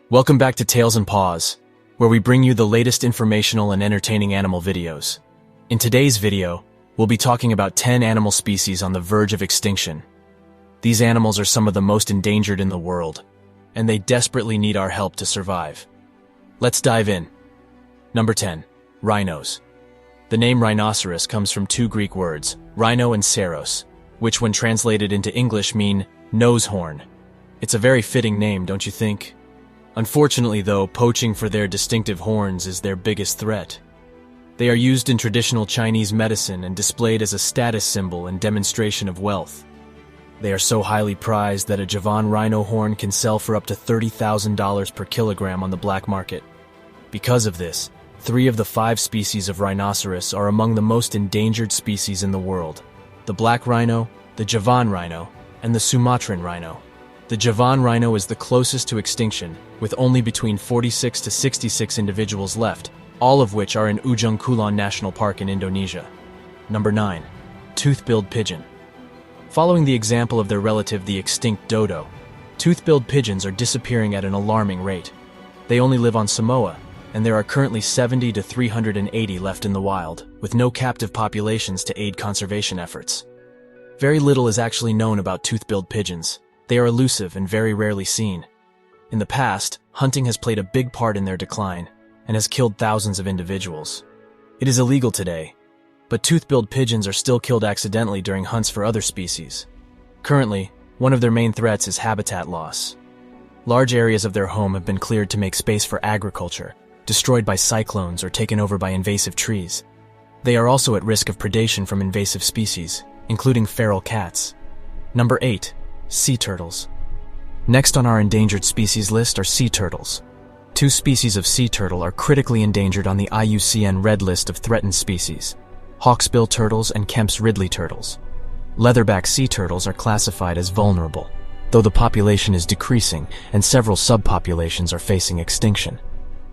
Welcome back to Tales and Paws, where we bring you the latest informational and entertaining animal videos. In today's video, we'll be talking about 10 animal species on the verge of extinction. These animals are some of the most endangered in the world, and they desperately need our help to survive. Let's dive in. Number 10. Rhinos. The name rhinoceros comes from two Greek words, rhino and ceros, which when translated into English mean nose horn. It's a very fitting name, don't you think? Unfortunately though, poaching for their distinctive horns is their biggest threat. They are used in traditional Chinese medicine and displayed as a status symbol and demonstration of wealth. They are so highly prized that a Javan rhino horn can sell for up to $30,000 per kilogram on the black market. Because of this, 3 of the 5 species of rhinoceros are among the most endangered species in the world: the black rhino, the Javan rhino, and the Sumatran rhino. The Javan rhino is the closest to extinction, with only between 46 to 66 individuals left, all of which are in Ujung Kulon National Park in Indonesia. Number 9. Tooth-billed pigeon. Following the example of their relative, the extinct dodo, tooth-billed pigeons are disappearing at an alarming rate. They only live on Samoa, and there are currently 70 to 380 left in the wild, with no captive populations to aid conservation efforts. Very little is actually known about tooth-billed pigeons. They are elusive and very rarely seen. In the past, hunting has played a big part in their decline and has killed thousands of individuals. It is illegal today, but tooth-billed pigeons are still killed accidentally during hunts for other species. Currently, one of their main threats is habitat loss. Large areas of their home have been cleared to make space for agriculture, destroyed by cyclones or taken over by invasive trees. They are also at risk of predation from invasive species, including feral cats. Number 8. Sea turtles. Next on our endangered species list are sea turtles. 2 species of sea turtle are critically endangered on the IUCN Red List of Threatened Species: hawksbill turtles and Kemp's Ridley turtles. Leatherback sea turtles are classified as vulnerable, though the population is decreasing and several subpopulations are facing extinction.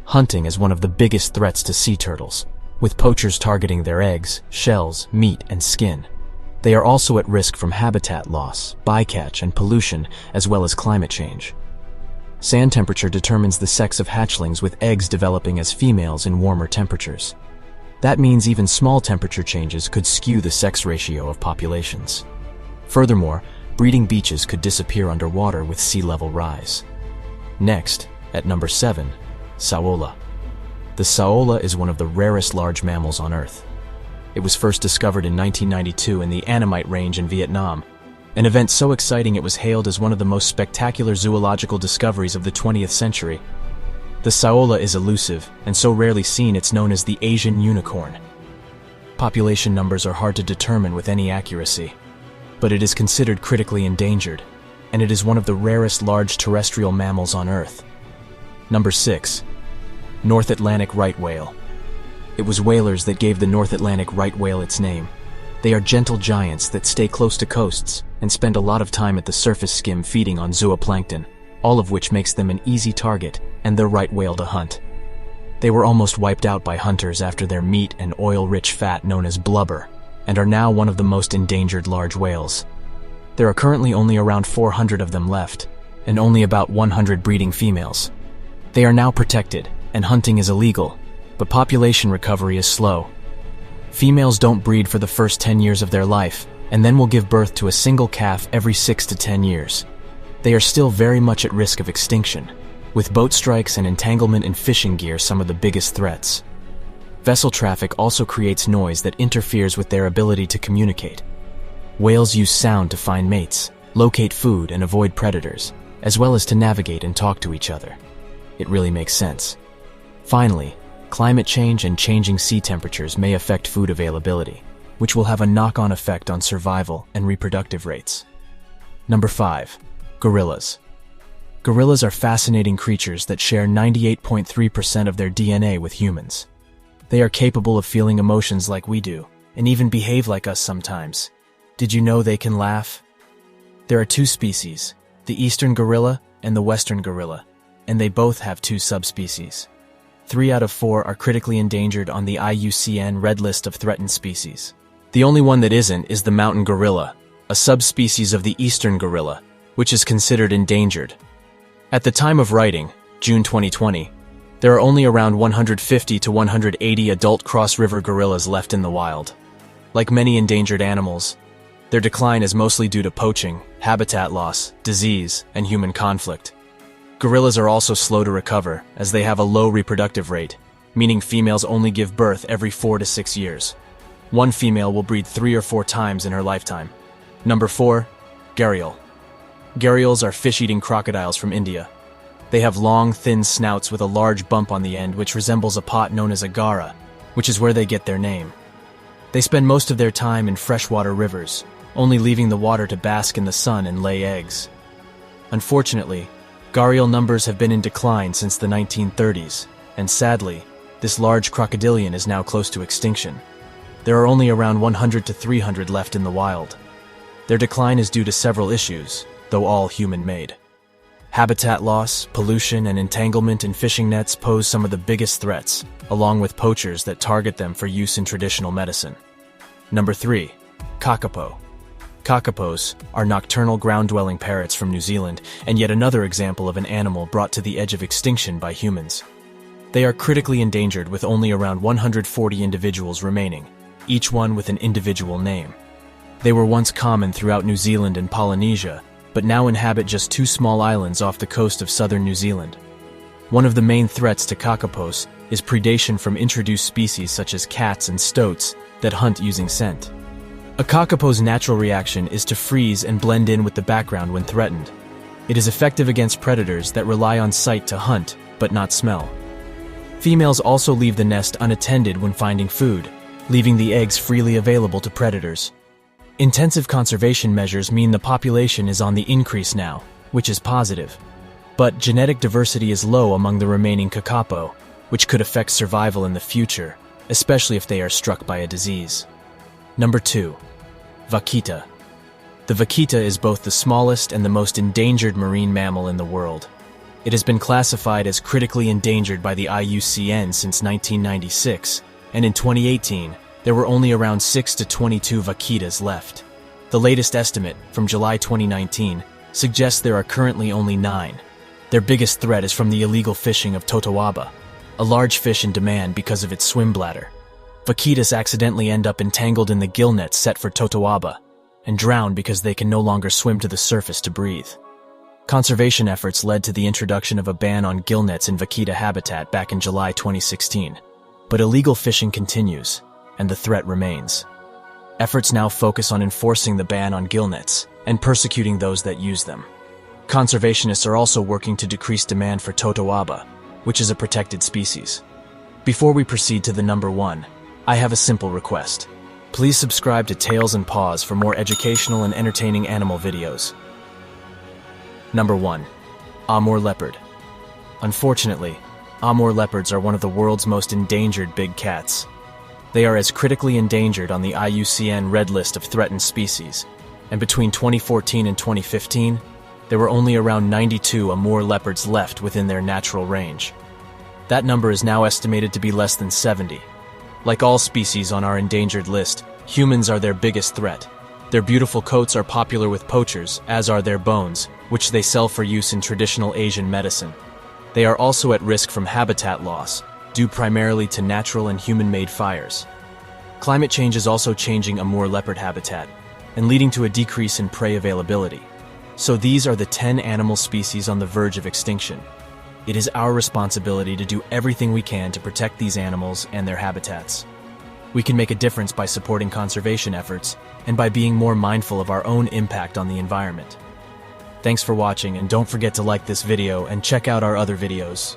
Hunting is one of the biggest threats to sea turtles, with poachers targeting their eggs, shells, meat, and skin. They are also at risk from habitat loss, bycatch, and pollution, as well as climate change. Sand temperature determines the sex of hatchlings, with eggs developing as females in warmer temperatures. That means even small temperature changes could skew the sex ratio of populations. Furthermore, breeding beaches could disappear underwater with sea level rise. Next, at number 7, saola. The saola is one of the rarest large mammals on Earth. It was first discovered in 1992 in the Annamite Range in Vietnam, an event so exciting it was hailed as one of the most spectacular zoological discoveries of the 20th century. The saola is elusive and so rarely seen it's known as the Asian unicorn. Population numbers are hard to determine with any accuracy, but it is considered critically endangered, and it is one of the rarest large terrestrial mammals on Earth. Number 6. North Atlantic right whale. It was whalers that gave the North Atlantic right whale its name. They are gentle giants that stay close to coasts and spend a lot of time at the surface skim feeding on zooplankton, all of which makes them an easy target and the right whale to hunt. They were almost wiped out by hunters after their meat and oil-rich fat known as blubber, and are now one of the most endangered large whales. There are currently only around 400 of them left, and only about 100 breeding females. They are now protected, and hunting is illegal, but population recovery is slow. Females don't breed for the first 10 years of their life, and then will give birth to a single calf every 6 to 10 years. They are still very much at risk of extinction, with boat strikes and entanglement in fishing gear some of the biggest threats. Vessel traffic also creates noise that interferes with their ability to communicate. Whales use sound to find mates, locate food, and avoid predators, as well as to navigate and talk to each other. It really makes sense. Finally, climate change and changing sea temperatures may affect food availability, which will have a knock-on effect on survival and reproductive rates. Number 5. Gorillas. Gorillas are fascinating creatures that share 98.3% of their DNA with humans. They are capable of feeling emotions like we do, and even behave like us sometimes. Did you know they can laugh? There are 2 species, the eastern gorilla and the western gorilla, and they both have 2 subspecies. 3 out of 4 are critically endangered on the IUCN Red List of Threatened Species. The only one that isn't is the mountain gorilla, a subspecies of the eastern gorilla, which is considered endangered. At the time of writing, June 2020, there are only around 150 to 180 adult cross-river gorillas left in the wild. Like many endangered animals, their decline is mostly due to poaching, habitat loss, disease, and human conflict. Gorillas are also slow to recover, as they have a low reproductive rate, meaning females only give birth every 4 to 6 years. One female will breed 3 or 4 times in her lifetime. Number 4. Gharial. Gharials are fish-eating crocodiles from India. They have long, thin snouts with a large bump on the end which resembles a pot known as a gara, which is where they get their name. They spend most of their time in freshwater rivers, only leaving the water to bask in the sun and lay eggs. Unfortunately, gharial numbers have been in decline since the 1930s, and sadly, this large crocodilian is now close to extinction. There are only around 100 to 300 left in the wild. Their decline is due to several issues, though all human-made. Habitat loss, pollution, and entanglement in fishing nets pose some of the biggest threats, along with poachers that target them for use in traditional medicine. Number 3. Kakapo. Kakapos are nocturnal ground-dwelling parrots from New Zealand, and yet another example of an animal brought to the edge of extinction by humans. They are critically endangered with only around 140 individuals remaining, each one with an individual name. They were once common throughout New Zealand and Polynesia, but now inhabit just 2 small islands off the coast of southern New Zealand. One of the main threats to kakapos is predation from introduced species such as cats and stoats that hunt using scent. A kakapo's natural reaction is to freeze and blend in with the background when threatened. It is effective against predators that rely on sight to hunt, but not smell. Females also leave the nest unattended when finding food, leaving the eggs freely available to predators. Intensive conservation measures mean the population is on the increase now, which is positive. But genetic diversity is low among the remaining kakapo, which could affect survival in the future, especially if they are struck by a disease. Number 2. Vaquita. The vaquita is both the smallest and the most endangered marine mammal in the world. It has been classified as critically endangered by the IUCN since 1996, and in 2018, there were only around 6 to 22 vaquitas left. The latest estimate, from July 2019, suggests there are currently only 9. Their biggest threat is from the illegal fishing of totoaba, a large fish in demand because of its swim bladder. Vaquitas accidentally end up entangled in the gill nets set for totoaba, and drown because they can no longer swim to the surface to breathe. Conservation efforts led to the introduction of a ban on gill nets in vaquita habitat back in July 2016. But illegal fishing continues, and the threat remains. Efforts now focus on enforcing the ban on gill nets and persecuting those that use them. Conservationists are also working to decrease demand for totoaba, which is a protected species. Before we proceed to the number 1, I have a simple request. Please subscribe to Tails and Paws for more educational and entertaining animal videos. Number 1. Amur leopard. Unfortunately, Amur leopards are one of the world's most endangered big cats. They are as critically endangered on the IUCN Red List of Threatened Species, and between 2014 and 2015, there were only around 92 Amur leopards left within their natural range. That number is now estimated to be less than 70. Like all species on our endangered list, humans are their biggest threat. Their beautiful coats are popular with poachers, as are their bones, which they sell for use in traditional Asian medicine. They are also at risk from habitat loss, due primarily to natural and human-made fires. Climate change is also changing Amur leopard habitat and leading to a decrease in prey availability. So these are the 10 animal species on the verge of extinction. It is our responsibility to do everything we can to protect these animals and their habitats. We can make a difference by supporting conservation efforts and by being more mindful of our own impact on the environment. Thanks for watching, and don't forget to like this video and check out our other videos.